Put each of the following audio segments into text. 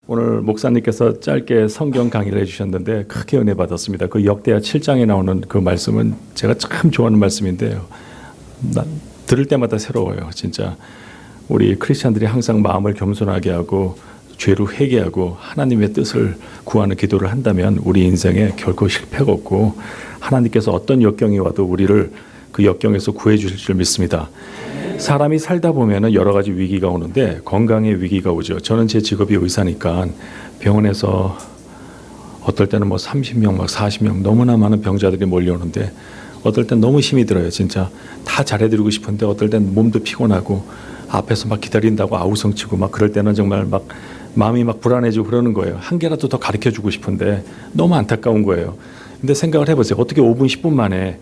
오늘 목사님께서 짧게 성경 강의를 해주셨는데 크게 은혜 받았습니다. 그 역대하 7장에 나오는 그 말씀은 제가 참 좋아하는 말씀인데요. 들을 때마다 새로워요. 진짜 우리 크리스찬들이 항상 마음을 겸손하게 하고 죄로 회개하고 하나님의 뜻을 구하는 기도를 한다면 우리 인생에 결코 실패가 없고 하나님께서 어떤 역경이 와도 우리를 그 역경에서 구해 주실 줄 믿습니다. 사람이 살다 보면은 여러 가지 위기가 오는데 건강의 위기가 오죠. 저는 제 직업이 의사니까 병원에서 어떨 때는 뭐 30명, 막 40명 너무나 많은 병자들이 몰려오는데 어떨 땐 너무 힘이 들어요. 진짜 다 잘해드리고 싶은데 어떨 땐 몸도 피곤하고 앞에서 막 기다린다고 아우성치고 막 그럴 때는 정말 막 마음이 막 불안해지고 그러는 거예요. 한 개라도 더 가르쳐주고 싶은데 너무 안타까운 거예요. 근데 생각을 해보세요. 어떻게 5분, 10분 만에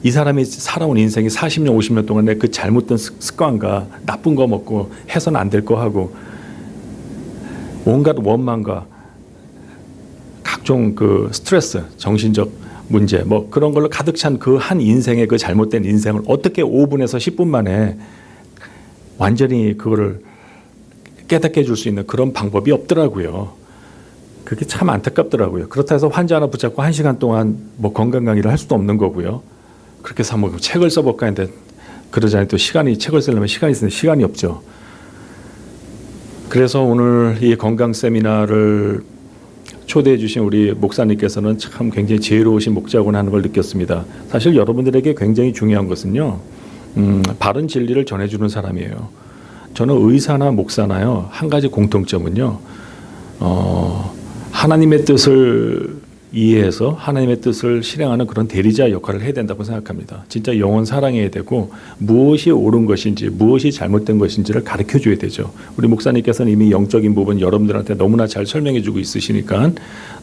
이 사람이 살아온 인생이 40년, 50년 동안에 그 잘못된 습관과 나쁜 거 먹고 해서는 안 될 거 하고 온갖 원망과 각종 그 스트레스, 정신적 문제 뭐 그런 걸로 가득 찬 그 한 인생의 그 잘못된 인생을 어떻게 5분에서 10분 만에 완전히 그거를 깨닫게 해줄 수 있는 그런 방법이 없더라고요. 그게 참 안타깝더라고요. 그렇다 해서 환자 하나 붙잡고 1시간 동안 뭐 건강 강의를 할 수도 없는 거고요. 그렇게 해서 뭐 책을 써볼까 했는데 그러자니 또 책을 쓰려면 시간이 있는데 시간이 없죠. 그래서 오늘 이 건강 세미나를 초대해 주신 우리 목사님께서는 참 굉장히 지혜로우신 목자구나 하는 걸 느꼈습니다. 사실 여러분들에게 굉장히 중요한 것은요. 바른 진리를 전해주는 사람이에요. 저는 의사나 목사나요. 한 가지 공통점은요. 하나님의 뜻을 이해해서 하나님의 뜻을 실행하는 그런 대리자 역할을 해야 된다고 생각합니다. 진짜 영혼 사랑해야 되고 무엇이 옳은 것인지 무엇이 잘못된 것인지를 가르쳐줘야 되죠. 우리 목사님께서는 이미 영적인 부분 여러분들한테 너무나 잘 설명해주고 있으시니까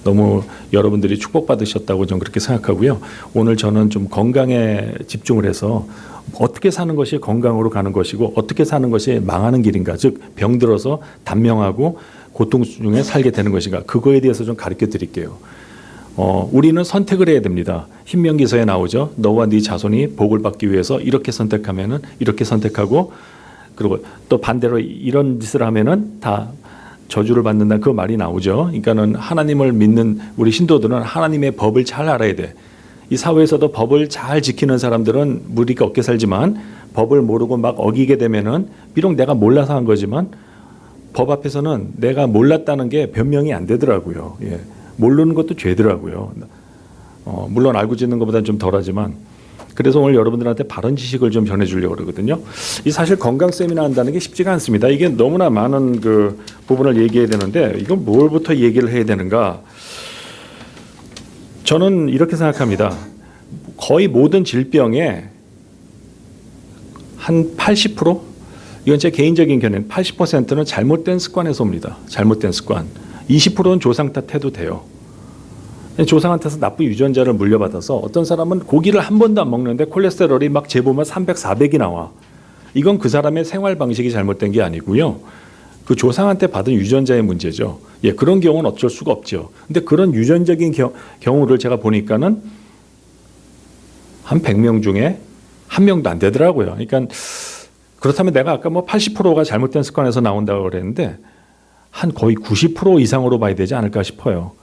너무 여러분들이 축복받으셨다고 저는 그렇게 생각하고요. 오늘 저는 좀 건강에 집중을 해서 어떻게 사는 것이 건강으로 가는 것이고 어떻게 사는 것이 망하는 길인가, 즉 병들어서 단명하고 고통 중에 살게 되는 것인가, 그거에 대해서 좀 가르쳐 드릴게요. 우리는 선택을 해야 됩니다. 신명기서에 나오죠. 너와 네 자손이 복을 받기 위해서 이렇게 선택하면은 이렇게 선택하고, 그리고 또 반대로 이런 짓을 하면은 다 저주를 받는다, 그 말이 나오죠. 그러니까는 하나님을 믿는 우리 신도들은 하나님의 법을 잘 알아야 돼. 이 사회에서도 법을 잘 지키는 사람들은 무리가 없게 살지만 법을 모르고 막 어기게 되면은 비록 내가 몰라서 한 거지만 법 앞에서는 내가 몰랐다는 게 변명이 안 되더라고요. 예. 모르는 것도 죄더라고요. 물론 알고 짓는 것보다는 좀 덜하지만, 그래서 오늘 여러분들한테 바른 지식을 좀 전해주려고 그러거든요. 이 사실 건강 세미나 한다는 게 쉽지가 않습니다. 이게 너무나 많은 그 부분을 얘기해야 되는데 이건 뭘부터 얘기를 해야 되는가? 저는 이렇게 생각합니다. 거의 모든 질병의 한 80%? 이건 제 개인적인 견해, 80%는 잘못된 습관에서 옵니다. 잘못된 습관. 20%는 조상 탓해도 돼요. 조상한테서 나쁜 유전자를 물려받아서 어떤 사람은 고기를 한 번도 안 먹는데 콜레스테롤이 막 재보면 300, 400이 나와. 이건 그 사람의 생활 방식이 잘못된 게 아니고요. 그 조상한테 받은 유전자의 문제죠. 예, 그런 경우는 어쩔 수가 없죠. 근데 그런 유전적인 경우를 제가 보니까는 한 100명 중에 한 명도 안 되더라고요. 그러니까 그렇다면 내가 아까 뭐 80%가 잘못된 습관에서 나온다고 그랬는데 한 거의 90% 이상으로 봐야 되지 않을까 싶어요.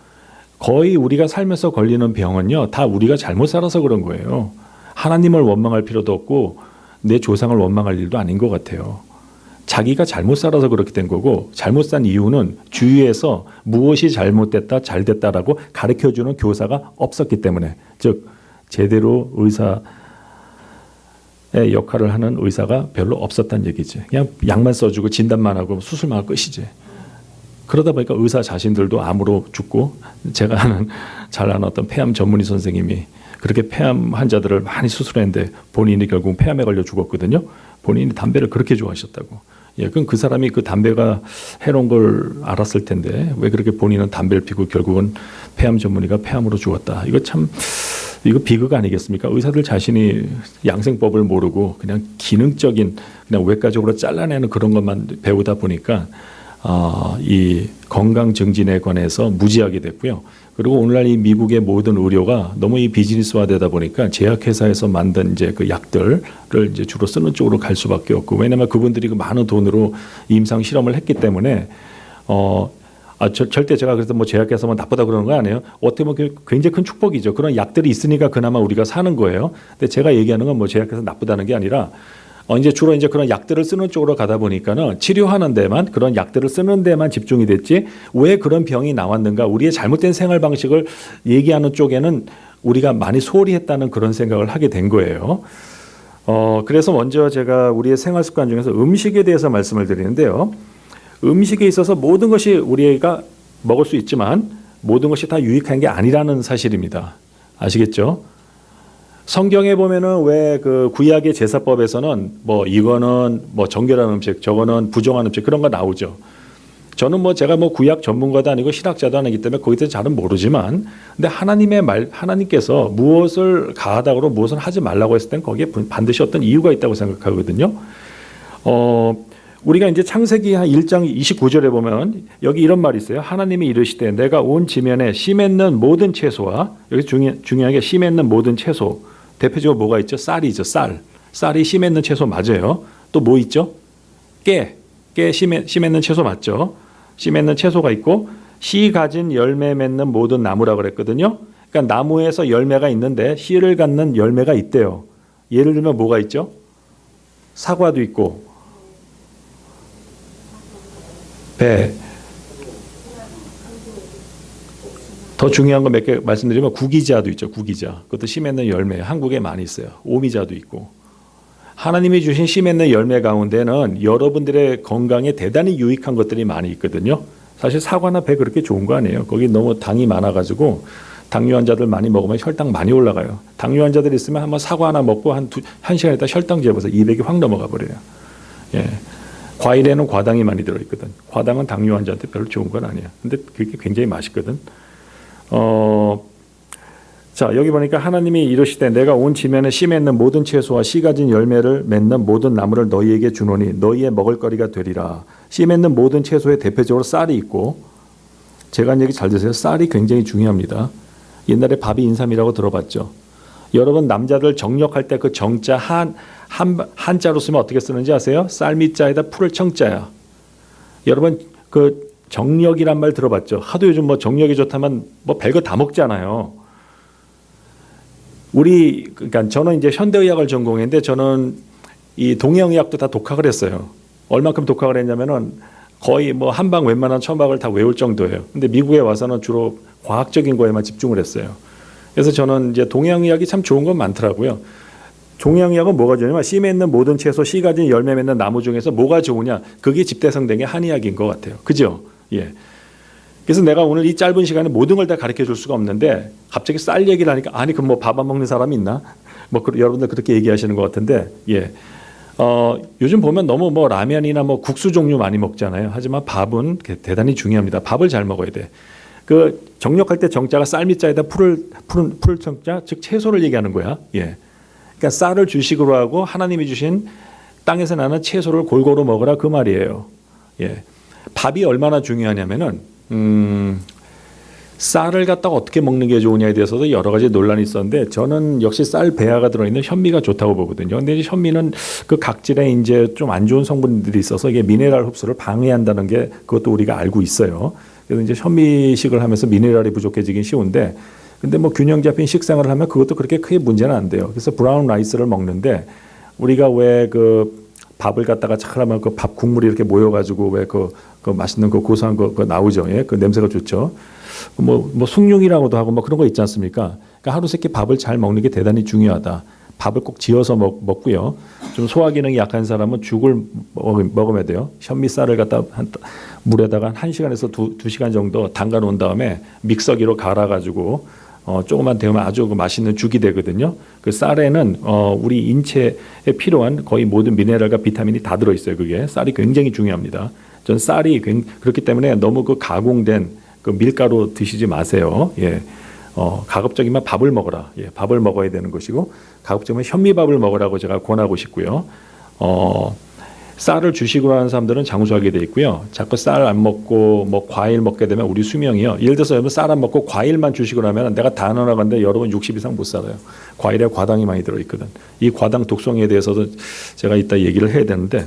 거의 우리가 살면서 걸리는 병은요, 다 우리가 잘못 살아서 그런 거예요. 하나님을 원망할 필요도 없고 내 조상을 원망할 일도 아닌 것 같아요. 자기가 잘못 살아서 그렇게 된 거고, 잘못 산 이유는 주위에서 무엇이 잘못됐다 잘됐다라고 가르쳐주는 교사가 없었기 때문에, 즉 제대로 의사의 역할을 하는 의사가 별로 없었다는 얘기지. 그냥 약만 써주고 진단만 하고 수술만 하고 끝이지. 그러다 보니까 의사 자신들도 암으로 죽고, 제가 잘 아는 어떤 폐암 전문의 선생님이 그렇게 폐암 환자들을 많이 수술했는데 본인이 결국 폐암에 걸려 죽었거든요. 본인이 담배를 그렇게 좋아하셨다고. 예, 그럼 그 사람이 그 담배가 해로운 걸 알았을 텐데 왜 그렇게 본인은 담배를 피고 결국은 폐암 전문의가 폐암으로 죽었다. 이거 비극 아니겠습니까? 의사들 자신이 양생법을 모르고 그냥 기능적인, 그냥 외과적으로 잘라내는 그런 것만 배우다 보니까 이 건강 증진에 관해서 무지하게 됐고요. 그리고 오늘날 이 미국의 모든 의료가 너무 이 비즈니스화되다 보니까 제약회사에서 만든 이제 그 약들을 이제 주로 쓰는 쪽으로 갈 수밖에 없고, 왜냐하면 그분들이 그 많은 돈으로 임상 실험을 했기 때문에 절대 제가 그래서 뭐 제약해서 뭐 나쁘다 그러는 거 아니에요. 어떻게 보면 굉장히 큰 축복이죠. 그런 약들이 있으니까 그나마 우리가 사는 거예요. 근데 제가 얘기하는 건 뭐 제약해서 나쁘다는 게 아니라 이제 주로 이제 그런 약들을 쓰는 쪽으로 가다 보니까는 치료하는 데만 그런 약들을 쓰는 데만 집중이 됐지 왜 그런 병이 나왔는가 우리의 잘못된 생활 방식을 얘기하는 쪽에는 우리가 많이 소홀히 했다는 그런 생각을 하게 된 거예요. 그래서 먼저 제가 우리의 생활 습관 중에서 음식에 대해서 말씀을 드리는데요. 음식에 있어서 모든 것이 우리가 먹을 수 있지만 모든 것이 다 유익한 게 아니라는 사실입니다. 아시겠죠? 성경에 보면은 왜 그 구약의 제사법에서는 뭐 이거는 뭐 정결한 음식, 저거는 부정한 음식 그런 거 나오죠. 저는 뭐 제가 뭐 구약 전문가도 아니고 신학자도 아니기 때문에 거기에 대해서 잘은 모르지만 근데 하나님께서 무엇을 가하다고 무엇을 하지 말라고 했을 땐 거기에 반드시 어떤 이유가 있다고 생각하거든요. 우리가 이제 창세기 1장 29절에 보면 여기 이런 말이 있어요. 하나님이 이르시되 내가 온 지면에 씨 맺는 모든 채소와 여기 중요하게 씨 맺는 모든 채소 대표적으로 뭐가 있죠? 쌀이죠. 쌀이 씨 맺는 채소 맞아요. 또 뭐 있죠? 깨 씨 맺는 채소 맞죠? 씨 맺는 채소가 있고 씨 가진 열매 맺는 모든 나무라고 그랬거든요. 그러니까 나무에서 열매가 있는데 씨를 갖는 열매가 있대요. 예를 들면 뭐가 있죠? 사과도 있고 배. 더 중요한 거 몇 개 말씀드리면 구기자도 있죠. 구기자. 그것도 씨 맺는 열매. 한국에 많이 있어요. 오미자도 있고. 하나님이 주신 씨 맺는 열매 가운데는 여러분들의 건강에 대단히 유익한 것들이 많이 있거든요. 사실 사과나 배 그렇게 좋은 거 아니에요. 거기 너무 당이 많아가지고 당뇨 환자들 많이 먹으면 혈당 많이 올라가요. 당뇨 환자들 있으면 한번 사과 하나 먹고 한 시간 있다 혈당 재보서 200이 확 넘어가 버려요. 예. 과일에는 과당이 많이 들어있거든. 과당은 당뇨 환자한테 별로 좋은 건 아니야. 근데 그게 굉장히 맛있거든. 자, 여기 보니까 하나님이 이르시되 내가 온 지면에 씨 맺는 모든 채소와 씨 가진 열매를 맺는 모든 나무를 너희에게 주노니 너희의 먹을거리가 되리라. 씨 맺는 모든 채소에 대표적으로 쌀이 있고 제가 한 얘기 잘 드세요. 쌀이 굉장히 중요합니다. 옛날에 밥이 인삼이라고 들어봤죠. 여러분 남자들 정력할 때 그 정자 한자로 쓰면 어떻게 쓰는지 아세요? 쌀미자에다 풀을 청자야. 여러분 그 정력이란 말 들어봤죠? 하도 요즘 뭐 정력이 좋다면 뭐 별거 다 먹잖아요. 그러니까 저는 이제 현대의학을 전공했는데 저는 이 동양의학도 다 독학을 했어요. 얼만큼 독학을 했냐면은 거의 뭐 한방 웬만한 천박을 다 외울 정도예요. 근데 미국에 와서는 주로 과학적인 거에만 집중을 했어요. 그래서 저는 이제 동양의학이 참 좋은 건 많더라고요. 동양의학은 뭐가 좋냐면 씨 맺는 모든 채소, 씨 가진 열매 맺는 나무 중에서 뭐가 좋으냐? 그게 집대성된 게 한의학인 것 같아요. 그죠? 예. 그래서 내가 오늘 이 짧은 시간에 모든 걸 다 가르쳐 줄 수가 없는데 갑자기 쌀 얘기를 하니까 아니 그럼 뭐 밥 안 먹는 사람이 있나? 뭐 여러분들 그렇게 얘기하시는 것 같은데 예. 요즘 보면 너무 뭐 라면이나 뭐 국수 종류 많이 먹잖아요. 하지만 밥은 대단히 중요합니다. 밥을 잘 먹어야 돼. 그 정력할 때 정자가 쌀미자에다 풀을 청자 즉 채소를 얘기하는 거야. 예. 그러니까 쌀을 주식으로 하고 하나님이 주신 땅에서 나는 채소를 골고루 먹으라 그 말이에요. 예. 밥이 얼마나 중요하냐면은 쌀을 갖다가 어떻게 먹는 게 좋으냐에 대해서도 여러 가지 논란이 있었는데 저는 역시 쌀 배아가 들어있는 현미가 좋다고 보거든요. 근데 이제 현미는 그 각질에 이제 좀 안 좋은 성분들이 있어서 이게 미네랄 흡수를 방해한다는 게 그것도 우리가 알고 있어요. 그래서 이제 현미식을 하면서 미네랄이 부족해지긴 쉬운데 근데 뭐 균형 잡힌 식생활을 하면 그것도 그렇게 크게 문제는 안 돼요. 그래서 브라운 라이스를 먹는데 우리가 왜 그 밥을 갖다가 착하면 그 밥 국물이 이렇게 모여가지고 왜 그 맛있는 그 고소한 거 나오죠. 예, 그 냄새가 좋죠. 뭐 숭늉이라고도 하고 뭐 그런 거 있지 않습니까? 그러니까 하루 세끼 밥을 잘 먹는 게 대단히 중요하다. 밥을 꼭 지어서 먹고요. 좀 소화 기능이 약한 사람은 죽을 먹으면 돼요. 현미쌀을 갖다 물에다가 1시간에서 2시간 정도 담가 놓은 다음에 믹서기로 갈아가지고 조금만 데우면 아주 맛있는 죽이 되거든요. 그 쌀에는 우리 인체에 필요한 거의 모든 미네랄과 비타민이 다 들어있어요. 그게 쌀이 굉장히 중요합니다. 전 쌀이 그렇기 때문에 너무 그 가공된 그 밀가루 드시지 마세요. 예. 가급적이면 밥을 먹어라. 예, 밥을 먹어야 되는 것이고 가급적이면 현미밥을 먹으라고 제가 권하고 싶고요. 쌀을 주식으로 하는 사람들은 장수하게 돼 있고요. 자꾸 쌀 안 먹고 뭐 과일 먹게 되면 우리 수명이요. 예를 들어서 여러분 쌀 안 먹고 과일만 주식으로 하면 내가 다 나가는데 여러분 60 이상 못 살아요. 과일에 과당이 많이 들어있거든. 이 과당 독성에 대해서도 제가 이따 얘기를 해야 되는데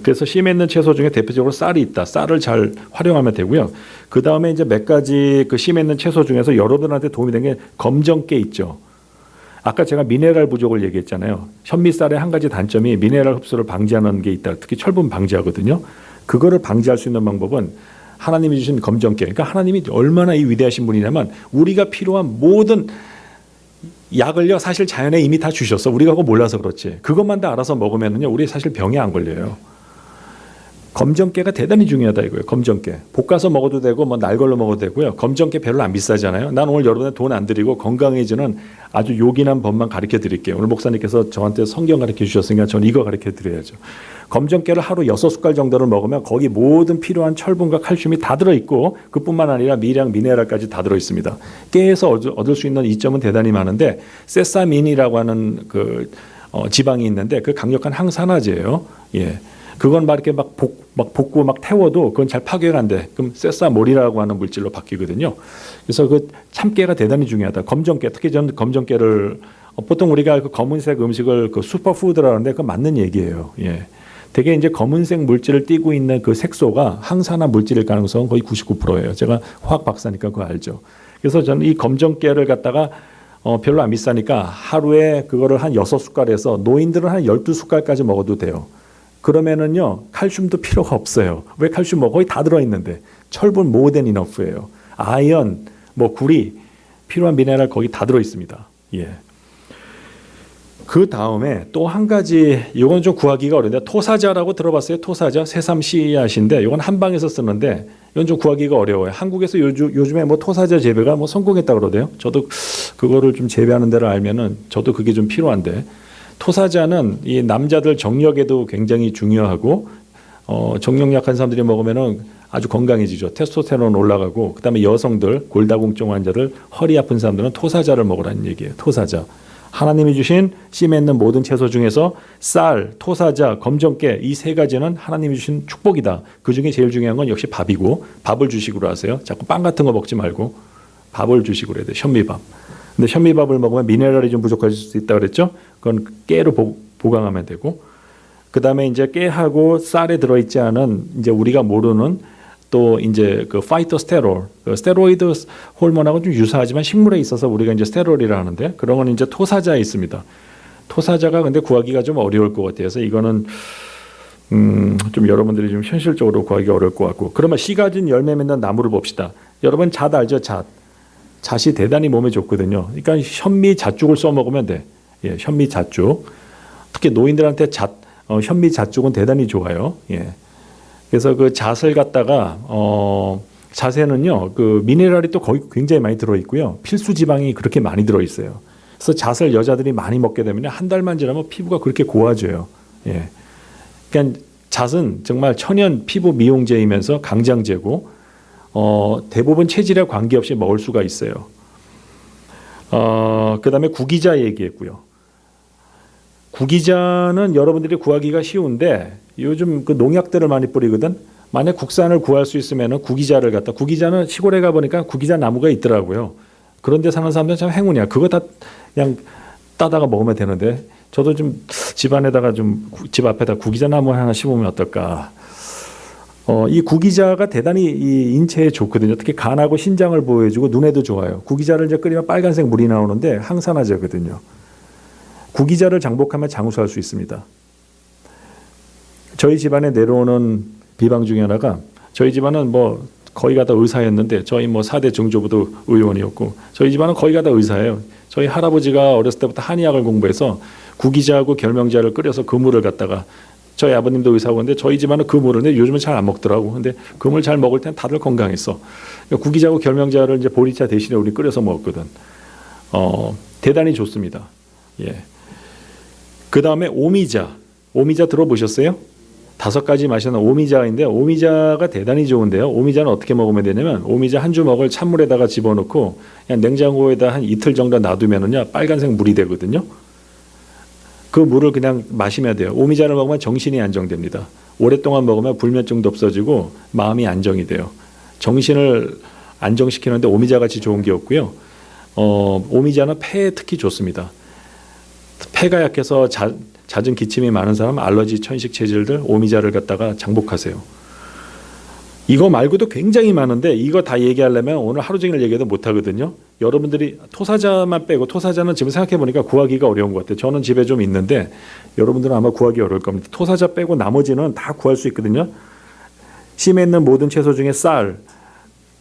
그래서 씨에 맺는 채소 중에 대표적으로 쌀이 있다. 쌀을 잘 활용하면 되고요. 그 다음에 이제 몇 가지 그 씨에 맺는 채소 중에서 여러분한테 도움이 되는 게 검정깨 있죠. 아까 제가 미네랄 부족을 얘기했잖아요. 현미쌀의 한 가지 단점이 미네랄 흡수를 방지하는 게 있다. 특히 철분 방지하거든요. 그거를 방지할 수 있는 방법은 하나님이 주신 검정깨. 그러니까 하나님이 얼마나 이 위대하신 분이냐면 우리가 필요한 모든 약을요 사실 자연에 이미 다 주셨어. 우리가 그거 몰라서 그렇지. 그것만 다 알아서 먹으면은요 우리 사실 병에 안 걸려요. 검정깨가 대단히 중요하다 이거예요. 검정깨 볶아서 먹어도 되고 뭐 날걸로 먹어도 되고요. 검정깨 별로 안 비싸잖아요. 난 오늘 여러분의 돈 안 드리고 건강해지는 아주 요긴한 법만 가르쳐 드릴게요. 오늘 목사님께서 저한테 성경 가르쳐 주셨으니까 저는 이거 가르쳐 드려야죠. 검정깨를 하루 6숟갈 정도를 먹으면 거기 모든 필요한 철분과 칼슘이 다 들어있고 그뿐만 아니라 미량 미네랄까지 다 들어있습니다. 깨에서 얻을 수 있는 이점은 대단히 많은데 세사민이라고 하는 그 지방이 있는데 그 강력한 항산화제예요. 예. 그건 막 이렇게 막 볶고 막 태워도 그건 잘 파괴가 안 돼. 그럼 세사몰이라고 하는 물질로 바뀌거든요. 그래서 그 참깨가 대단히 중요하다. 검정깨, 특히 저는 검정깨를 보통 우리가 그 검은색 음식을 그 슈퍼푸드라고 하는데 그건 맞는 얘기예요. 예. 되게 이제 검은색 물질을 띠고 있는 그 색소가 항산화 물질일 가능성은 거의 99%예요. 제가 화학 박사니까 그거 알죠. 그래서 저는 이 검정깨를 갖다가 별로 안 비싸니까 하루에 그거를 한 6숟갈에서 노인들은 한 12숟갈까지 먹어도 돼요. 그러면은요 칼슘도 필요가 없어요. 왜 칼슘 거의 다 들어있는데 철분 모어된 이너프예요. 아연, 뭐 구리 필요한 미네랄 거기 다 들어있습니다. 예. 그 다음에 또 한 가지 이건 좀 구하기가 어려운데 토사자라고 들어봤어요? 토사자 새삼 씨앗인데 이건 한방에서 쓰는데 이건 좀 구하기가 어려워요. 한국에서 요즘에 뭐 토사자 재배가 뭐 성공했다 그러대요. 저도 그거를 좀 재배하는 데를 알면은 저도 그게 좀 필요한데. 토사자는 이 남자들 정력에도 굉장히 중요하고 정력 약한 사람들이 먹으면은 아주 건강해지죠. 테스토스테론 올라가고 그다음에 여성들 골다공증 환자들 허리 아픈 사람들은 토사자를 먹으라는 얘기예요. 토사자. 하나님이 주신 씨 맺는 모든 채소 중에서 쌀, 토사자, 검정깨 이 세 가지는 하나님이 주신 축복이다. 그중에 제일 중요한 건 역시 밥이고 밥을 주식으로 하세요. 자꾸 빵 같은 거 먹지 말고 밥을 주식으로 해야 돼요. 현미밥. 근데 현미밥을 먹으면 미네랄이 좀 부족할 수 있다 그랬죠? 그건 깨로 보강하면 되고, 그 다음에 이제 깨하고 쌀에 들어있지 않은 이제 우리가 모르는 또 이제 그 파이토스테롤, 그 스테로이드 호르몬하고 좀 유사하지만 식물에 있어서 우리가 이제 스테롤이라 하는데 그런 건 이제 토사자에 있습니다. 토사자가 근데 구하기가 좀 어려울 것 같아서 이거는 좀 여러분들이 좀 현실적으로 구하기가 어려울 것 같고, 그러면 씨 가진 열매 맺는 나무를 봅시다. 여러분 잣 알죠? 잣. 잣이 대단히 몸에 좋거든요. 그러니까 현미 잣죽을 써 먹으면 돼. 예, 현미 잣죽. 특히 노인들한테 현미 잣죽은 대단히 좋아요. 예. 그래서 그 잣을 갖다가 잣에는요 그 미네랄이 또 거의 굉장히 많이 들어 있고요. 필수 지방이 그렇게 많이 들어 있어요. 그래서 잣을 여자들이 많이 먹게 되면 한 달만 지나면 피부가 그렇게 고와져요. 예. 그러니까 잣은 정말 천연 피부 미용제이면서 강장제고 대부분 체질에 관계없이 먹을 수가 있어요. 그 다음에 구기자 얘기했고요. 구기자는 여러분들이 구하기가 쉬운데 요즘 그 농약들을 많이 뿌리거든. 만약 국산을 구할 수 있으면 구기자를 갖다, 구기자는 시골에 가보니까 구기자 나무가 있더라고요. 그런데 사는 사람들은 참 행운이야. 그거 다 그냥 따다가 먹으면 되는데 저도 좀 집안에다가 좀 집 앞에다 구기자 나무 하나 심으면 어떨까. 이 구기자가 대단히 이 인체에 좋거든요. 특히 간하고 신장을 보호해주고 눈에도 좋아요. 구기자를 이제 끓이면 빨간색 물이 나오는데 항산화제거든요. 구기자를 장복하면 장수할 수 있습니다. 저희 집안에 내려오는 비방 중에 하나가, 저희 집안은 뭐 거의가 다 의사였는데 저희 뭐 4대 증조부도 의원이었고 저희 집안은 거의가 다 의사예요. 저희 할아버지가 어렸을 때부터 한의학을 공부해서 구기자하고 결명자를 끓여서 그 물을 갖다가, 저희 아버님도 의사고 근데 저희 집안은 그 물을, 근데 요즘은 잘 안 먹더라고. 근데 그 물 잘 먹을 땐 다들 건강했어. 그러니까 구기자하고 결명자를 이제 보리차 대신에 우리 끓여서 먹었거든. 대단히 좋습니다. 예. 그 다음에 오미자. 오미자 들어보셨어요? 5가지 마시는 오미자인데 오미자가 대단히 좋은데요. 오미자는 어떻게 먹으면 되냐면 오미자 한 주먹을 찬물에다가 집어넣고 그냥 냉장고에다 한 이틀 정도 놔두면은요 빨간색 물이 되거든요. 그 물을 그냥 마시면 돼요. 오미자를 먹으면 정신이 안정됩니다. 오랫동안 먹으면 불면증도 없어지고 마음이 안정이 돼요. 정신을 안정시키는데 오미자같이 좋은 게 없고요. 오미자는 폐에 특히 좋습니다. 폐가 약해서 잦은 기침이 많은 사람, 알러지, 천식 체질들, 오미자를 갖다가 장복하세요. 이거 말고도 굉장히 많은데 이거 다 얘기하려면 오늘 하루 종일 얘기해도 못하거든요. 여러분들이 토사자만 빼고, 토사자는 지금 생각해보니까 구하기가 어려운 것 같아요. 저는 집에 좀 있는데 여러분들은 아마 구하기 어려울 겁니다. 토사자 빼고 나머지는 다 구할 수 있거든요. 심에 있는 모든 채소 중에 쌀,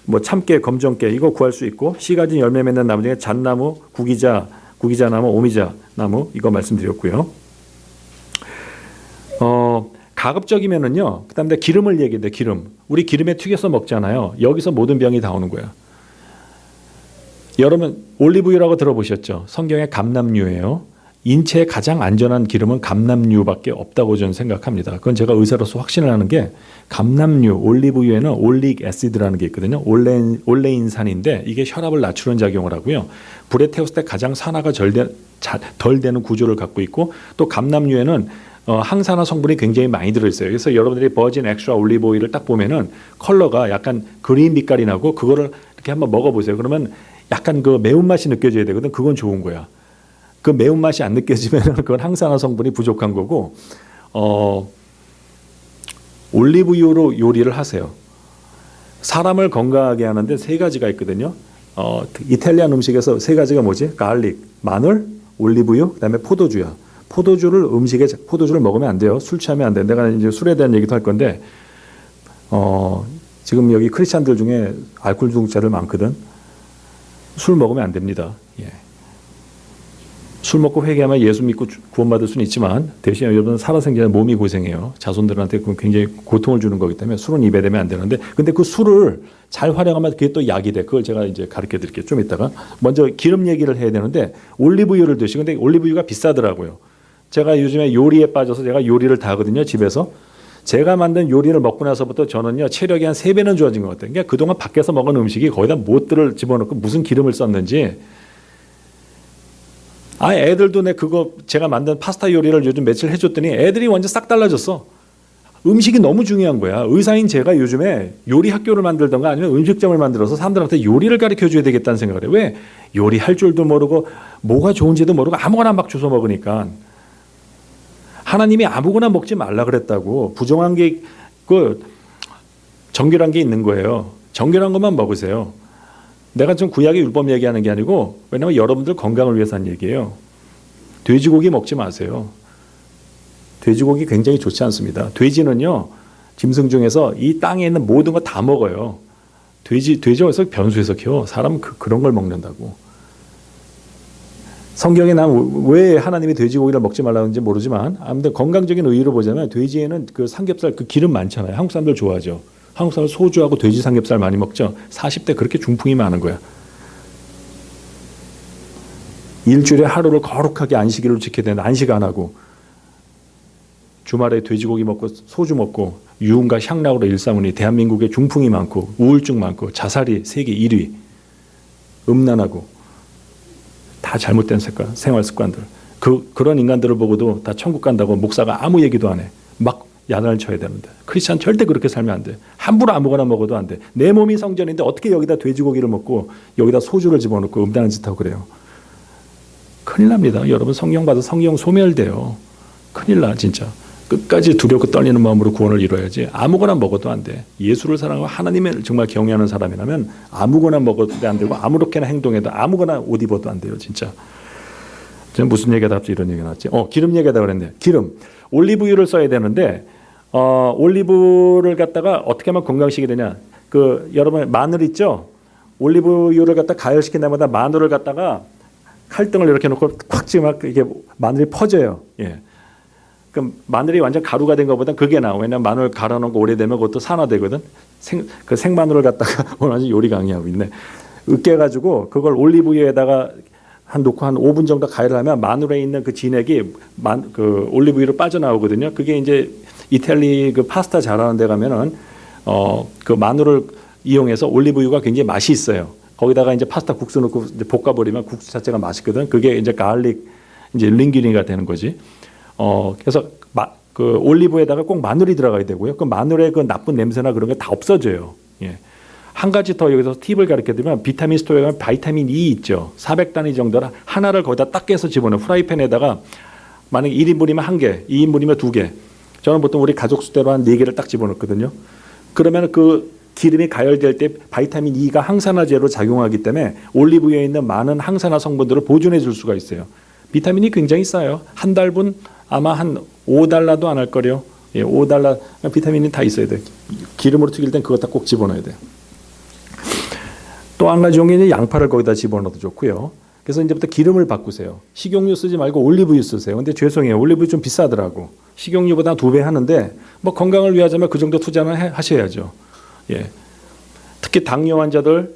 뭐 참깨, 검정깨 이거 구할 수 있고, 씨 가진 열매 맺는 나무 중에 잣나무, 구기자나무, 오미자나무 이거 말씀드렸고요. 가급적이면은요. 그다음에 기름을 얘기해. 기름. 우리 기름에 튀겨서 먹잖아요. 여기서 모든 병이 다 오는 거야. 여러분 올리브유라고 들어보셨죠? 성경에 감람유예요. 인체에 가장 안전한 기름은 감람유밖에 없다고 저는 생각합니다. 그건 제가 의사로서 확신을 하는 게, 감람유, 올리브유에는 올릭 애시드라는 게 있거든요. 올레인산인데 이게 혈압을 낮추는 작용을 하고요. 불에 태웠을 때 가장 산화가 덜 되는 구조를 갖고 있고, 또 감람유에는 항산화 성분이 굉장히 많이 들어있어요. 그래서 여러분들이 버진 엑스트라 올리브 오일을 딱 보면은 컬러가 약간 그린 빛깔이 나고, 그거를 이렇게 한번 먹어보세요. 그러면 약간 그 매운맛이 느껴져야 되거든. 그건 좋은 거야. 그 매운맛이 안 느껴지면 그건 항산화 성분이 부족한 거고, 올리브유로 요리를 하세요. 사람을 건강하게 하는데 세 가지가 있거든요. 이탈리안 음식에서 세 가지가 뭐지? 갈릭, 마늘, 올리브유, 그다음에 포도주야. 포도주를 먹으면 안 돼요. 술 취하면 안 돼. 내가 이제 술에 대한 얘기도 할 건데, 지금 여기 크리스찬들 중에 알코올 중독자들 많거든. 술 먹으면 안 됩니다. 예. 술 먹고 회개하면 예수 믿고 구원받을 수는 있지만, 대신 여러분 살아생전에 몸이 고생해요. 자손들한테 굉장히 고통을 주는 거기 때문에 술은 입에 대면 안 되는데, 근데 그 술을 잘 활용하면 그게 또 약이 돼. 그걸 제가 이제 가르쳐 드릴게요. 좀 이따가. 먼저 기름 얘기를 해야 되는데, 올리브유를 드시고, 근데 올리브유가 비싸더라고요. 제가 요즘에 요리에 빠져서 제가 요리를 다 하거든요. 집에서. 제가 만든 요리를 먹고 나서부터 저는요, 체력이 한 3배는 좋아진 것 같아요. 그러니까 그동안 밖에서 먹은 음식이 거기다 못들을 집어넣고 무슨 기름을 썼는지. 애들도 그거 제가 만든 파스타 요리를 요즘 며칠 해줬더니 애들이 완전 싹 달라졌어. 음식이 너무 중요한 거야. 의사인 제가 요즘에 요리 학교를 만들던가 아니면 음식점을 만들어서 사람들한테 요리를 가르쳐 줘야 되겠다는 생각을 해요. 왜? 요리할 줄도 모르고 뭐가 좋은지도 모르고 아무거나 막 주워 먹으니까. 하나님이 아무거나 먹지 말라 그랬다고. 부정한 게, 정결한 게 있는 거예요. 정결한 것만 먹으세요. 내가 지금 구약의 율법 얘기하는 게 아니고, 왜냐하면 여러분들 건강을 위해서 하는 얘기예요. 돼지고기 먹지 마세요. 돼지고기 굉장히 좋지 않습니다. 돼지는요, 짐승 중에서 이 땅에 있는 모든 거 다 먹어요. 돼지에서 변수에서 키워. 사람은 그런 걸 먹는다고. 성경에 난 왜 하나님이 돼지고기를 먹지 말라는지 모르지만, 아무튼 건강적인 의의로 보자면 돼지에는 그 삼겹살, 그 기름 많잖아요. 한국 사람들 좋아하죠. 한국 사람 소주하고 돼지 삼겹살 많이 먹죠. 40대 그렇게 중풍이 많은 거야. 일주일에 하루를 거룩하게 안식일로 지켜야 되는데 안식 안 하고, 주말에 돼지고기 먹고 소주 먹고 유흥과 향락으로 일삼으니 대한민국에 중풍이 많고 우울증 많고 자살이 세계 1위, 음란하고 다 잘못된 생활 습관들. 그런 인간들을 보고도 다 천국 간다고 목사가 아무 얘기도 안 해. 막 야단을 쳐야 되는데. 크리스찬 절대 그렇게 살면 안 돼. 함부로 아무거나 먹어도 안 돼. 내 몸이 성전인데 어떻게 여기다 돼지고기를 먹고 여기다 소주를 집어넣고 음란한 짓 하고 그래요. 큰일 납니다. 여러분 성령 받아 성령 소멸돼요. 큰일 나 진짜. 끝까지 두렵고 떨리는 마음으로 구원을 이뤄야지. 아무거나 먹어도 안 돼. 예수를 사랑하고 하나님을 정말 경외하는 사람이라면 아무거나 먹어도 안 되고 아무렇게나 행동해도 아무거나 옷 입어도 안 돼요. 진짜. 저는 무슨 얘기하다 갑자기 이런 얘기가 나왔지. 기름 얘기하다 그랬네. 기름. 올리브유를 써야 되는데 올리브를 갖다가 어떻게 하면 건강식이 되냐. 여러분 마늘 있죠? 올리브유를 갖다 가열시킨 다음에 마늘을 갖다가 칼등을 이렇게 놓고 콱 찍으면 이게 마늘이 퍼져요. 예. 그럼 마늘이 완전 가루가 된 것보다 그게 나아. 왜냐면 마늘 갈아놓은 거 오래되면 그것도 산화되거든. 생마늘을 갖다가 완전 요리 강의하고 있네. 으깨가지고 그걸 올리브유에다가 놓고 한 5분 정도 가열을 하면 마늘에 있는 그 진액이 올리브유로 빠져나오거든요. 그게 이제 이탈리 파스타 잘하는 데 가면은 그 마늘을 이용해서 올리브유가 굉장히 맛이 있어요. 거기다가 이제 파스타 국수 넣고 이제 볶아버리면 국수 자체가 맛있거든. 그게 이제 갈릭 이제 링기니가 되는 거지. 그래서 그 올리브에다가 꼭 마늘이 들어가야 되고요. 그 마늘의 그 나쁜 냄새나 그런 게 다 없어져요. 예. 한 가지 더 여기서 팁을 가르쳐 드리면 비타민 스토어에 가면 바이타민 E 있죠. 400단위 정도라 하나를 거기다 딱 깨서 집어넣어. 프라이팬에다가 만약에 1인분이면 1개, 2인분이면 2개. 저는 보통 우리 가족 수대로 한 4개를 딱 집어넣거든요. 그러면 그 기름이 가열될 때 바이타민 E가 항산화제로 작용하기 때문에 올리브유에 있는 많은 항산화 성분들을 보존해 줄 수가 있어요. 비타민이 굉장히 싸요. 한 달분 아마 한 $5도 안 할 거래요. 예, $5 비타민이 다 있어야 돼. 기름으로 튀길 땐 그거 다 꼭 집어넣어야 돼요. 또 한 가지 종류는 양파를 거기다 집어넣어도 좋고요. 그래서 이제부터 기름을 바꾸세요. 식용유 쓰지 말고 올리브유 쓰세요. 근데 죄송해요. 올리브유 좀 비싸더라고. 식용유보다 2배 하는데 뭐 건강을 위하자면 그 정도 투자는 하셔야죠. 예. 특히 당뇨 환자들,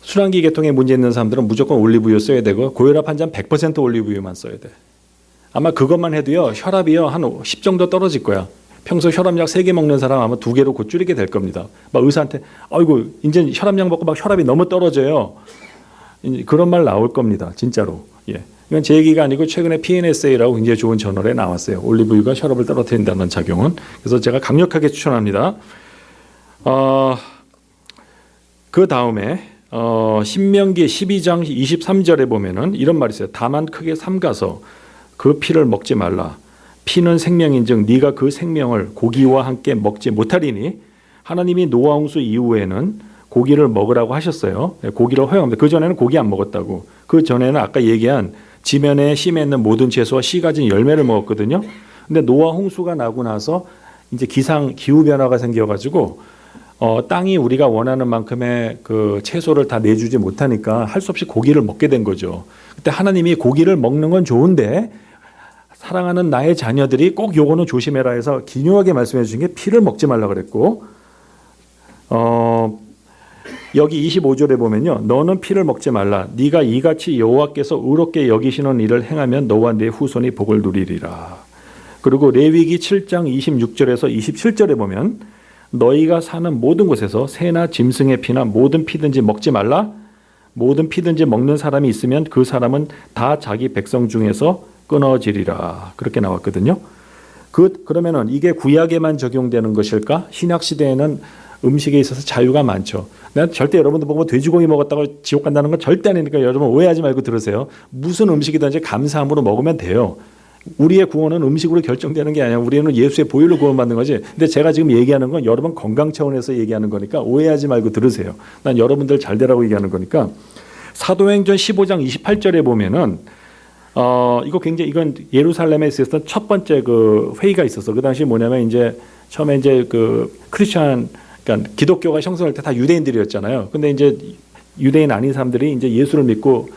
순환기 계통에 문제 있는 사람들은 무조건 올리브유 써야 되고 고혈압 환자는 100% 올리브유만 써야 돼. 아마 그것만 해도요. 혈압이요. 한 10 정도 떨어질 거야. 평소 혈압약 3개 먹는 사람 아마 2개로 곧 줄이게 될 겁니다. 막 의사한테 아이고 이제 혈압약 먹고 막 혈압이 너무 떨어져요. 그런 말 나올 겁니다. 진짜로. 예. 이건 제 얘기가 아니고 최근에 PNSA라고 굉장히 좋은 저널에 나왔어요. 올리브유가 혈압을 떨어뜨린다는 작용은. 그래서 제가 강력하게 추천합니다. 그 다음에 신명기 12장 23절에 보면은 이런 말이 있어요. 다만 크게 삼가서 그 피를 먹지 말라. 피는 생명인즉 네가 그 생명을 고기와 함께 먹지 못하리니 하나님이 노아 홍수 이후에는 고기를 먹으라고 하셨어요. 고기를 허용합니다. 그 전에는 고기 안 먹었다고. 그 전에는 아까 얘기한 지면에 심에 있는 모든 채소와 씨 가진 열매를 먹었거든요. 근데 노아 홍수가 나고 나서 이제 기후 변화가 생겨가지고 땅이 우리가 원하는 만큼의 그 채소를 다 내주지 못하니까 할 수 없이 고기를 먹게 된 거죠. 그때 하나님이 고기를 먹는 건 좋은데 사랑하는 나의 자녀들이 꼭 요거는 조심해라 해서 기묘하게 말씀해 주신 게 피를 먹지 말라 그랬고 여기 25절에 보면요. 너는 피를 먹지 말라. 네가 이같이 여호와께서 의롭게 여기시는 일을 행하면 너와 네 후손이 복을 누리리라. 그리고 레위기 7장 26절에서 27절에 보면 너희가 사는 모든 곳에서 새나 짐승의 피나 모든 피든지 먹지 말라. 모든 피든지 먹는 사람이 있으면 그 사람은 다 자기 백성 중에서 끊어지리라. 그렇게 나왔거든요. 그러면은 이게 구약에만 적용되는 것일까? 신약 시대에는 음식에 있어서 자유가 많죠. 내가 절대 여러분들 보고 돼지고기 먹었다고 지옥 간다는 건 절대 아니니까 여러분 오해하지 말고 들으세요. 무슨 음식이든지 감사함으로 먹으면 돼요. 우리의 구원은 음식으로 결정되는 게 아니라 우리는 예수의 보혈로 구원받는 거지. 근데 제가 지금 얘기하는 건 여러분 건강 차원에서 얘기하는 거니까 오해하지 말고 들으세요. 난 여러분들 잘 되라고 얘기하는 거니까. 사도행전 15장 28절에 보면은 이건 예루살렘에 있었던 첫 번째 그 회의가 있었어. 그 당시 뭐냐면 이제 처음에 이제 그 크리스천 그러니까 기독교가 형성할 때 다 유대인들이었잖아요. 근데 이제 유대인 아닌 사람들이 이제 예수를 믿고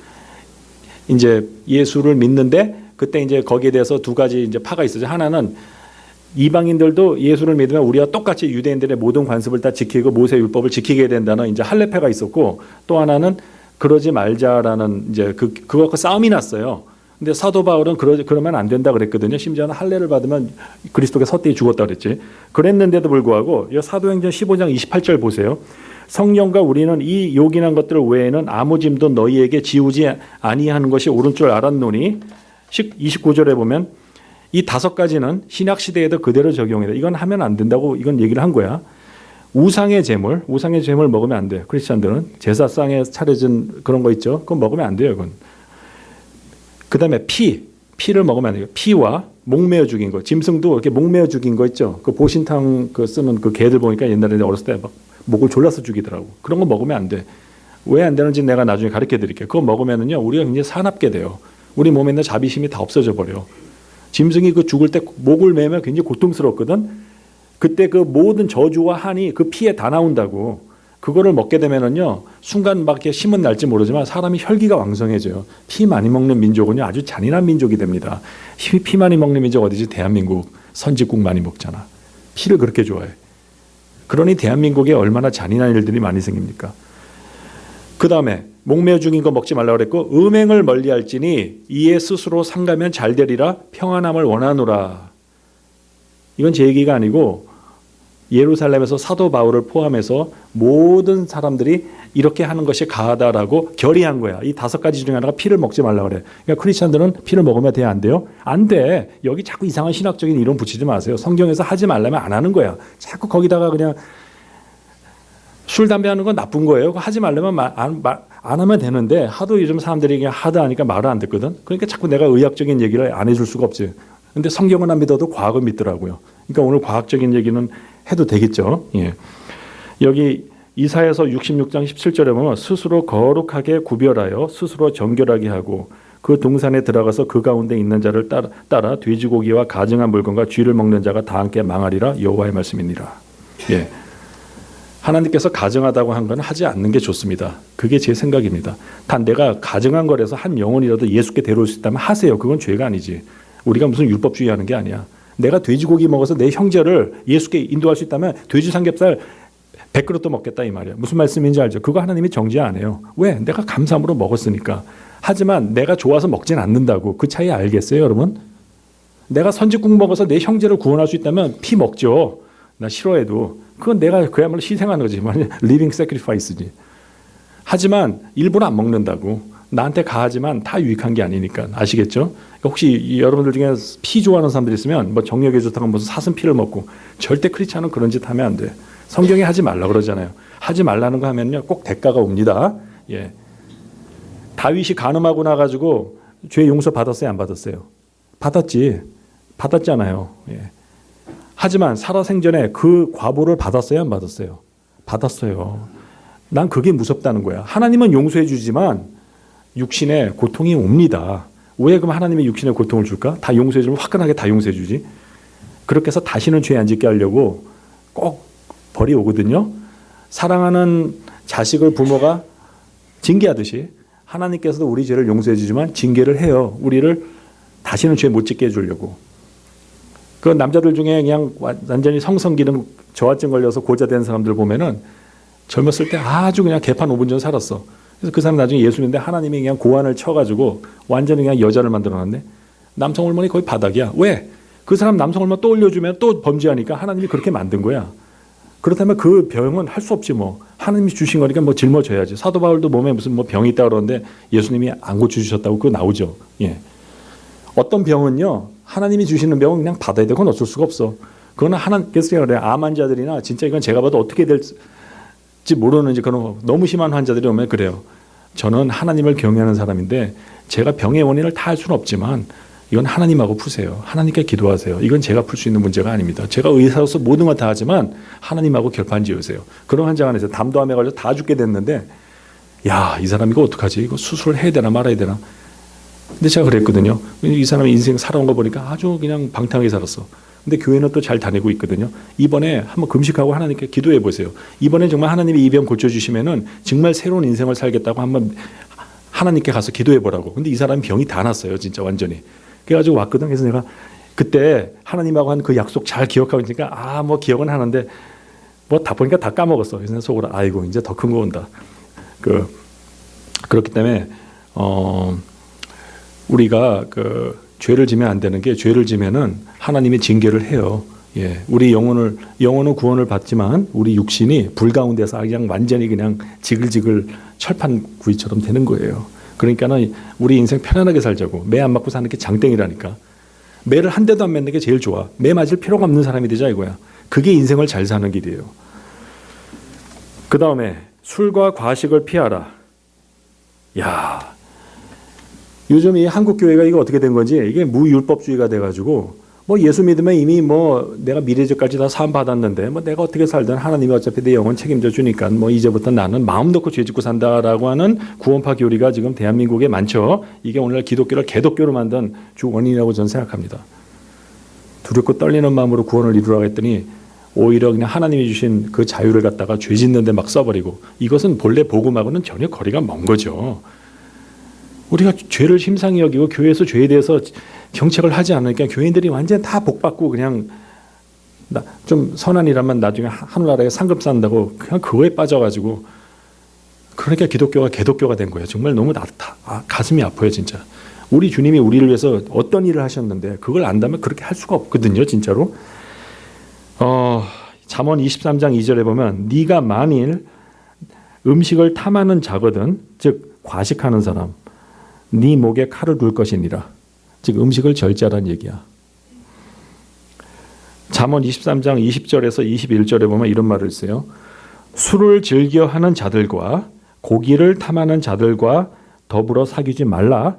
이제 예수를 믿는데 그때 이제 거기에 대해서 두 가지 이제 파가 있었죠. 하나는 이방인들도 예수를 믿으면 우리와 똑같이 유대인들의 모든 관습을 다 지키고 모세 율법을 지키게 된다는 이제 할례패가 있었고 또 하나는 그러지 말자라는 이제 그것과 싸움이 났어요. 근데 사도 바울은 그러면 안 된다 그랬거든요. 심지어는 할례를 받으면 그리스도께 헛되이 죽었다 그랬지. 그랬는데도 불구하고 이 사도행전 15장 28절 보세요. 성령과 우리는 이 요긴한 것들 외에는 아무 짐도 너희에게 지우지 아니하는 것이 옳은 줄 알았노니 29절에 보면 이 5가지는 신약 시대에도 그대로 적용해요. 이건 하면 안 된다고 이건 얘기를 한 거야. 우상의 제물 먹으면 안 돼요. 크리스천들은 제사상에 차려진 그런 거 있죠. 그건 먹으면 안 돼요. 그건. 그다음에 피를 먹으면 안 돼요. 피와 목매어 죽인 거. 짐승도 이렇게 목매어 죽인 거 있죠. 그 보신탕 쓰는 그 개들 보니까 옛날에 어렸을 때 막 목을 졸라서 죽이더라고. 그런 거 먹으면 안 돼. 왜 안 되는지 내가 나중에 가르쳐 드릴게요. 그거 먹으면은요, 우리가 굉장히 사납게 돼요. 우리 몸에 있는 자비심이 다 없어져 버려. 짐승이 그 죽을 때 목을 매면 굉장히 고통스럽거든. 그때 그 모든 저주와 한이 그 피에 다 나온다고. 그거를 먹게 되면은요, 순간 막 이렇게 힘은 날지 모르지만 사람이 혈기가 왕성해져요. 피 많이 먹는 민족은요, 아주 잔인한 민족이 됩니다. 피 많이 먹는 민족 어디지? 대한민국. 선지국 많이 먹잖아. 피를 그렇게 좋아해. 그러니 대한민국에 얼마나 잔인한 일들이 많이 생깁니까? 그 다음에 목매어 죽인 거 먹지 말라고 그랬고 음행을 멀리할지니 이에 스스로 상가면 잘 되리라 평안함을 원하노라. 이건 제 얘기가 아니고 예루살렘에서 사도 바울을 포함해서 모든 사람들이 이렇게 하는 것이 가하다라고 결의한 거야. 이 5가지 중에 하나가 피를 먹지 말라고 그래. 그러니까 크리스천들은 피를 먹으면 돼요? 안 돼요? 안 돼. 여기 자꾸 이상한 신학적인 이론 붙이지 마세요. 성경에서 하지 말라면 안 하는 거야. 자꾸 거기다가 그냥 술, 담배 하는 건 나쁜 거예요. 그거 하지 말려면 안 하면 되는데 하도 요즘 사람들이 그냥 하다 하니까 말을 안 듣거든. 그러니까 자꾸 내가 의학적인 얘기를 안 해줄 수가 없지. 근데 성경은 안 믿어도 과학은 믿더라고요. 그러니까 오늘 과학적인 얘기는 해도 되겠죠. 예. 여기 이사야서 66장 17절에 보면 스스로 거룩하게 구별하여 스스로 정결하게 하고 그 동산에 들어가서 그 가운데 있는 자를 따라 돼지고기와 가증한 물건과 쥐를 먹는 자가 다 함께 망하리라 여호와의 말씀이니라. 예. 하나님께서 가증하다고 한 건 하지 않는 게 좋습니다. 그게 제 생각입니다. 단 내가 가증한 거라서 한 영혼이라도 예수께 데려올 수 있다면 하세요. 그건 죄가 아니지. 우리가 무슨 율법주의 하는 게 아니야. 내가 돼지고기 먹어서 내 형제를 예수께 인도할 수 있다면 돼지 삼겹살 100그릇도 먹겠다 이 말이야. 무슨 말씀인지 알죠? 그거 하나님이 정죄 안 해요. 왜? 내가 감사함으로 먹었으니까. 하지만 내가 좋아서 먹진 않는다고. 그 차이 알겠어요 여러분? 내가 선지국 먹어서 내 형제를 구원할 수 있다면 피 먹죠. 나 싫어해도. 그건 내가 그야말로 희생하는 거지. 리빙 세크리파이스지. 하지만 일부러 안 먹는다고. 나한테 가하지만 다 유익한 게 아니니까. 아시겠죠? 그러니까 혹시 여러분들 중에 피 좋아하는 사람들 있으면 뭐 정력에 좋다고 무슨 사슴 피를 먹고 절대 크리스찬은 그런 짓 하면 안 돼. 성경에 하지 말라 그러잖아요. 하지 말라는 거 하면요 꼭 대가가 옵니다. 예. 다윗이 간음하고 나가지고 죄 용서 받았어요, 안 받았어요? 받았지. 받았잖아요. 예. 하지만 살아생전에 그 과보를 받았어요, 안 받았어요? 받았어요. 난 그게 무섭다는 거야. 하나님은 용서해 주지만 육신의 고통이 옵니다. 왜 그럼 하나님의 육신의 고통을 줄까? 다 용서해 주면 화끈하게 다 용서해 주지. 그렇게 해서 다시는 죄 안 짓게 하려고 꼭 벌이 오거든요. 사랑하는 자식을 부모가 징계하듯이 하나님께서도 우리 죄를 용서해 주지만 징계를 해요. 우리를 다시는 죄 못 짓게 해주려고. 그 남자들 중에 그냥 완전히 성성기능 저하증 걸려서 고자된 사람들 보면은 젊었을 때 아주 그냥 개판 5분 전 살았어. 그래서 그 사람 나중에 예수 믿는데 하나님이 그냥 고안을 쳐가지고 완전히 그냥 여자를 만들어놨네. 남성 호르몬이 거의 바닥이야. 왜? 그 사람 남성 호르몬 또 올려주면 또 범죄하니까 하나님이 그렇게 만든 거야. 그렇다면 그 병은 할 수 없지 뭐. 하나님이 주신 거니까 뭐 짊어져야지. 사도 바울도 몸에 무슨 뭐 병이 있다 그러는데 예수님이 안 고쳐주셨다고 그거 나오죠. 예. 어떤 병은요. 하나님이 주시는 병은 그냥 받아야 되고 어쩔 수가 없어. 그거는 하나님께서 그래요. 암 환자들이나 진짜 이건 제가 봐도 어떻게 될지 모르는지 그런 너무 심한 환자들이 오면 그래요. 저는 하나님을 경외하는 사람인데 제가 병의 원인을 다 알 수는 없지만 이건 하나님하고 푸세요. 하나님께 기도하세요. 이건 제가 풀 수 있는 문제가 아닙니다. 제가 의사로서 모든 걸 다 하지만 하나님하고 결판 지으세요. 그런 환자가 있어요. 담도암에 걸려 다 죽게 됐는데 야, 이 사람 이거 어떡하지? 이거 수술을 해야 되나 말아야 되나? 근데 제가 그랬거든요. 이 사람의 인생 살아온 거 보니까 아주 그냥 방탕하게 살았어. 근데 교회는 또 잘 다니고 있거든요. 이번에 한번 금식하고 하나님께 기도해 보세요. 이번에 정말 하나님이 이 병 고쳐주시면은 정말 새로운 인생을 살겠다고 한번 하나님께 가서 기도해 보라고. 근데 이 사람이 병이 다 났어요. 진짜 완전히. 그래가지고 왔거든. 그래서 내가 그때 하나님하고 한 그 약속 잘 기억하고 있으니까 뭐 기억은 하는데 뭐 다 보니까 다 까먹었어. 그래서 속으로 아이고 이제 더 큰 거 온다. 그렇기 때문에 우리가 죄를 지면 안 되는 게 죄를 지면은 하나님이 징계를 해요. 예, 우리 영혼은 구원을 받지만 우리 육신이 불 가운데서 그냥 완전히 그냥 지글지글 철판 구이처럼 되는 거예요. 그러니까는 우리 인생 편안하게 살자고. 매 안 맞고 사는 게 장땡이라니까. 매를 한 대도 안 맞는 게 제일 좋아. 매 맞을 필요가 없는 사람이 되자 이거야. 그게 인생을 잘 사는 길이에요. 그 다음에 술과 과식을 피하라. 야, 요즘 이 한국 교회가 이거 어떻게 된 건지 이게 무율법주의가 돼가지고 뭐 예수 믿으면 이미 뭐 내가 미래적까지 다 사함 받았는데 뭐 내가 어떻게 살든 하나님이 어차피 내 영혼 책임져 주니까 뭐 이제부터 나는 마음 놓고 죄 짓고 산다라고 하는 구원파 교리가 지금 대한민국에 많죠. 이게 오늘날 기독교를 개독교로 만든 주 원인이라고 저는 생각합니다. 두렵고 떨리는 마음으로 구원을 이루라고 했더니 오히려 그냥 하나님이 주신 그 자유를 갖다가 죄 짓는데 막 써버리고 이것은 본래 복음하고는 전혀 거리가 먼 거죠. 우리가 죄를 심상히 여기고 교회에서 죄에 대해서 경책을 하지 않으니까 교인들이 완전 다 복받고 그냥 좀 선한이라면 나중에 하늘나라에 상급 산다고 그냥 그거에 빠져가지고 그러니까 기독교가 개독교가 된 거예요. 정말 너무 가슴이 아파요 진짜. 우리 주님이 우리를 위해서 어떤 일을 하셨는데 그걸 안다면 그렇게 할 수가 없거든요 진짜로. 잠언 23장 2절에 보면 네가 만일 음식을 탐하는 자거든 즉 과식하는 사람 네 목에 칼을 둘 것이니라. 즉 음식을 절제하라는 얘기야. 잠언 23장 20절에서 21절에 보면 이런 말을 써요. 술을 즐겨하는 자들과 고기를 탐하는 자들과 더불어 사귀지 말라.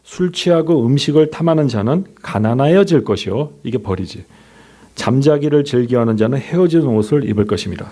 술 취하고 음식을 탐하는 자는 가난하여질 것이요. 이게 벌이지. 잠자기를 즐겨하는 자는 헤어진 옷을 입을 것입니다.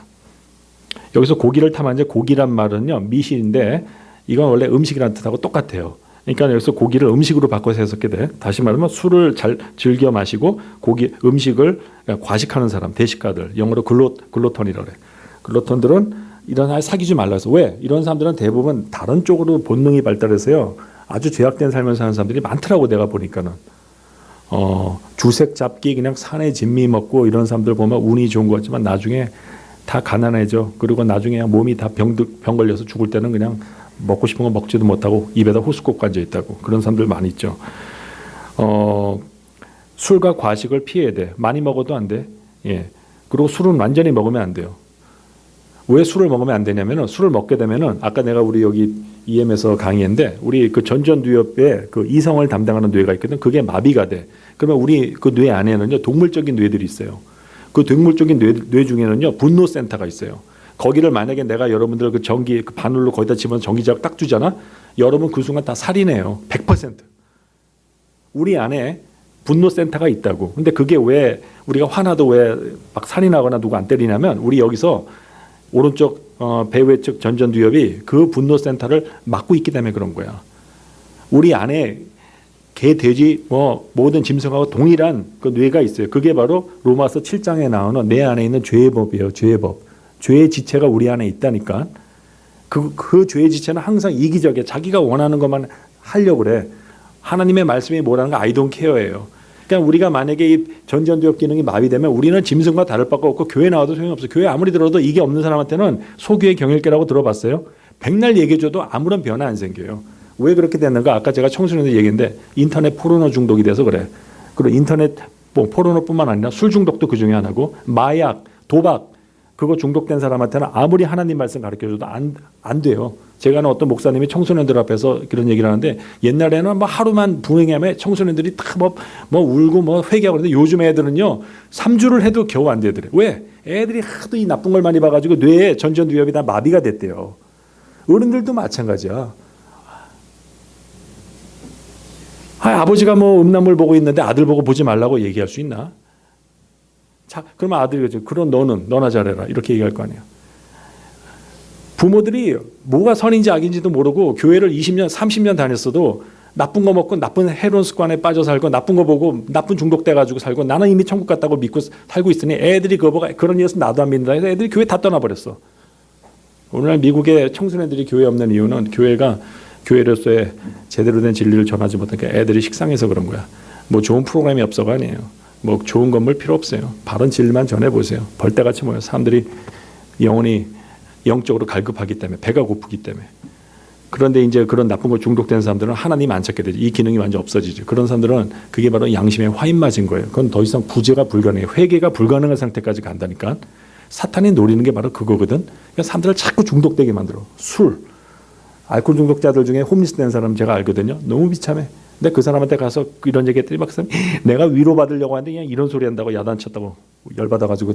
여기서 고기를 탐하는 자, 고기란 말은요 미시인데 이건 원래 음식이라는 뜻하고 똑같아요. 그러니까 여기서 고기를 음식으로 바꿔서 해석해 돼. 다시 말하면 술을 잘 즐겨 마시고 고기 음식을 과식하는 사람, 대식가들, 영어로 글로톤이라고 그래. 글로톤들은 이런 아이 사귀지 말라 해서 왜? 이런 사람들은 대부분 다른 쪽으로 본능이 발달해서요. 아주 죄악된 삶을 사는 사람들이 많더라고 내가 보니까는. 주색 잡기 그냥 산에 진미 먹고 이런 사람들 보면 운이 좋은 것 같지만 나중에 다 가난해져. 그리고 나중에 몸이 다 병 걸려서 죽을 때는 그냥 먹고 싶은 거 먹지도 못하고 입에다 호수 꽂고 앉아 있다고. 그런 사람들 많이 있죠. 술과 과식을 피해야 돼. 많이 먹어도 안 돼. 예. 그리고 술은 완전히 먹으면 안 돼요. 왜 술을 먹으면 안 되냐면은 술을 먹게 되면은 아까 내가 우리 여기 EM에서 강의했는데 우리 그 전전두엽에 그 이성을 담당하는 뇌가 있거든. 그게 마비가 돼. 그러면 우리 그 뇌 안에는요 동물적인 뇌들이 있어요. 그 동물적인 뇌 중에는요 분노 센터가 있어요. 거기를 만약에 내가 여러분들 그 전기 그 바늘로 거기다 집어넣어 전기자극 딱 주잖아. 여러분 그 순간 다 살인해요. 100%. 우리 안에 분노 센터가 있다고. 근데 그게 왜 우리가 화나도 왜 막 살인하거나 누구 안 때리냐면 우리 여기서 오른쪽 배외측 전전두엽이 그 분노 센터를 막고 있기 때문에 그런 거야. 우리 안에 개, 돼지, 모든 짐승하고 동일한 그 뇌가 있어요. 그게 바로 로마서 7장에 나오는 내 안에 있는 죄의 법이에요. 죄의 법. 죄의 지체가 우리 안에 있다니까. 그 죄의 지체는 항상 이기적이야. 자기가 원하는 것만 하려고 그래. 하나님의 말씀이 뭐라는 거 I don't care예요. 그러니까 우리가 만약에 이 전전두엽 기능이 마비되면 우리는 짐승과 다를 바가 없고 교회 나와도 소용이 없어. 교회 아무리 들어도 이게 없는 사람한테는 소교의 경일계라고 들어봤어요? 백날 얘기해줘도 아무런 변화 안 생겨요. 왜 그렇게 됐는가? 아까 제가 청소년들 얘기했는데 인터넷 포르노 중독이 돼서 그래. 그리고 인터넷 포르노뿐만 아니라 술 중독도 그 중에 하나고 마약, 도박 그거 중독된 사람한테는 아무리 하나님 말씀 가르쳐줘도 안 돼요. 제가 아는 어떤 목사님이 청소년들 앞에서 그런 얘기를 하는데 옛날에는 뭐 하루만 분행하면 청소년들이 다 뭐 울고 뭐 회개하고 그러는데 요즘 애들은요 3주를 해도 겨우 안 되더래. 왜? 애들이 하도 이 나쁜 걸 많이 봐가지고 뇌에 전전두엽이 다 마비가 됐대요. 어른들도 마찬가지야. 아버지가 뭐 음란물 보고 있는데 아들 보고 보지 말라고 얘기할 수 있나? 자, 그러면 아들이 그러죠. 그럼 너나 잘해라. 이렇게 얘기할 거 아니에요. 부모들이 뭐가 선인지 악인지도 모르고 교회를 20년, 30년 다녔어도 나쁜 거 먹고 나쁜 해로운 습관에 빠져 살고 나쁜 거 보고 나쁜 중독돼 가지고 살고 나는 이미 천국 갔다고 믿고 살고 있으니 애들이 그거 보고 그런 일에서 나도 안 믿는다 해서 애들이 교회 다 떠나버렸어. 오늘날 미국의 청소년들이 교회 없는 이유는 교회가 교회로서의 제대로 된 진리를 전하지 못하니까 애들이 식상해서 그런 거야. 뭐 좋은 프로그램이 없어가 아니에요. 뭐 좋은 건물 필요 없어요. 바른 진리만 전해보세요. 벌떼같이 모여 사람들이 영혼이 영적으로 갈급하기 때문에 배가 고프기 때문에. 그런데 이제 그런 나쁜 거 중독된 사람들은 하나님 안 찾게 되죠. 이 기능이 완전 없어지죠. 그런 사람들은 그게 바로 양심에 화인 맞은 거예요. 그건 더 이상 구제가 불가능해요. 회개가 불가능한 상태까지 간다니까. 사탄이 노리는 게 바로 그거거든. 그러니까 사람들을 자꾸 중독되게 만들어. 술, 알코올 중독자들 중에 홈리스 된 사람 제가 알거든요. 너무 비참해. 근데 그 사람한테 가서 이런 얘기 했더니 막 내가 위로받으려고 하는데 그냥 이런 소리 한다고 야단쳤다고 열받아가지고